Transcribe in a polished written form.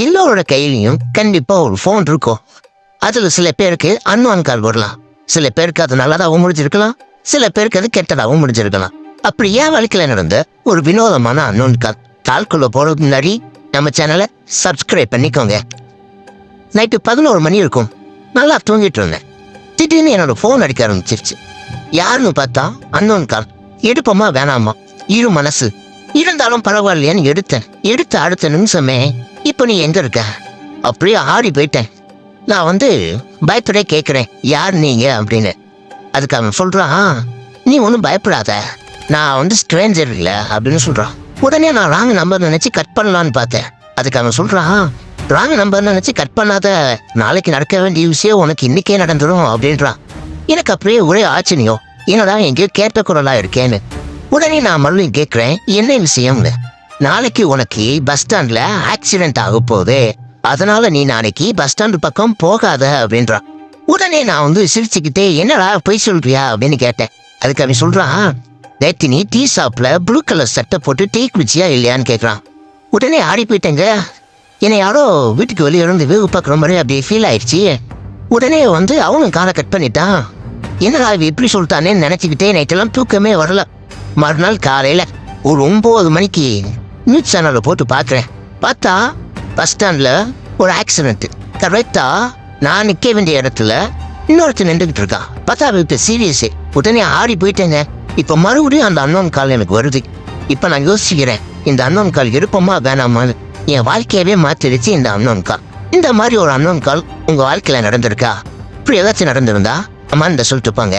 எல்லோரோட கையிலையும் கண்டிப்பா ஒரு ஃபோன் இருக்கும். அதுல சில பேருக்கு அன்வான் கால் வரலாம், சில பேருக்கு அது நல்லதாகவும் முடிஞ்சிருக்கலாம், சில பேருக்கு அது கெட்டதாகவும் முடிஞ்சிருக்கலாம். அப்படி ஏன் வாழ்க்கையில நடந்த ஒரு வினோதமான அன்னோன் கால். கால்குள்ள போறதுக்கு முன்னாடி நம்ம சேனலை சப்ஸ்கிரைப் பண்ணிக்கோங்க. நைட்டு 11 மணி இருக்கும். நல்லா தூங்கிட்டு இருந்தேன். திடீர்னு என்னோட ஃபோன் அடிக்க ஆரம்பிச்சிருச்சு. யாருன்னு பார்த்தா அன்னோன் கால். எடுப்போமா வேணாமா இரு மனசு. இருந்தாலும் பரவாயில்லையான்னு எடுத்த அடுத்த நிமிஷமே இப்போ நீ எங்க இருக்க அப்படியே ஆடி போயிட்டேன். நான் பயப்படே கேட்குறேன் யார் நீங்க அப்படின்னு. அதுக்கு அவன் சொல்றான், நீ ஒன்றும் பயப்படாத, நான் ஸ்ட்ரேஞ்சர் இல்லை அப்படின்னு சொல்றான். உடனே நான் ராங் நம்பர் நினைச்சு கட் பண்ணலான்னு பார்த்தேன். அதுக்கு அவன் சொல்றான், ராங் நம்பர் நினைச்சு கட் பண்ணாத, நாளைக்கு நடக்க வேண்டிய விஷயம் உனக்கு இன்னைக்கே நடந்துடும் அப்படின்றான். எனக்கு அப்படியே ஒரே ஆச்சரியம், என்னடா எங்கேயோ கேட்ட குரலா இருக்கேன்னு. உடனே நான் மறுபடியும் கேட்கிறேன், என்ன விஷயம்னு. நாளைக்கு உனக்கு பஸ் ஸ்டாண்ட்ல ஆக்சிடென்ட் ஆக போகுது, அதனால நீ நாளைக்கு பஸ் ஸ்டாண்டு பக்கம் போகாத அப்படின்றான். உடனே நான் சிரிச்சுக்கிட்டே, என்னடா போய் சொல்றியா அப்படின்னு கேட்டேன். அதுக்கு அவன் சொல்றான், நேத்து நீ டீ ஷாப்ல ப்ளூ கலர் சட்டை போட்டு டீ குடிச்சியா இல்லையான்னு கேட்கறான். உடனே ஆடி போயிட்டேங்க. என்னை யாரோ வீட்டுக்கு வெளியே இருந்து வேவு பார்க்குற மாதிரி அப்படியே ஃபீல் ஆயிடுச்சு. உடனே அவனும் காலை கட் பண்ணிட்டான். என்னடா இவ இப்படி சொல்லிட்டானேன்னு நினைச்சுக்கிட்டே நைட்டெல்லாம் தூக்கமே வரல. மறுநாள் காலையில ஒரு 9 மணிக்கு நியூஸ் சேனலை போட்டு பார்க்குறேன். பார்த்தா பஸ் ஸ்டாண்ட்ல ஒரு ஆக்சிடென்ட். கரெக்டா நான் நிற்க வேண்டிய இடத்துல இன்னொருத்தர் நின்றுகிட்டு இருக்கான். பார்த்தா அவருக்கு சீரியஸு. உடனே ஆடி போயிட்டேங்க. இப்போ மறுபடியும் அந்த அன்னோன் கால் எனக்கு வருது. இப்போ நான் யோசிக்கிறேன், இந்த அன்னோன் கால் இருப்போமா வேணாமான்னு. என் வாழ்க்கையவே மாற்றிடுச்சு இந்த அன்னோன் கால். இந்த மாதிரி ஒரு அன்னோன் கால் உங்கள் வாழ்க்கையில் நடந்திருக்கா? இப்படி ஏதாச்சும் நடந்திருந்தா அம்மா இந்த சொல்லிட்டு போங்க.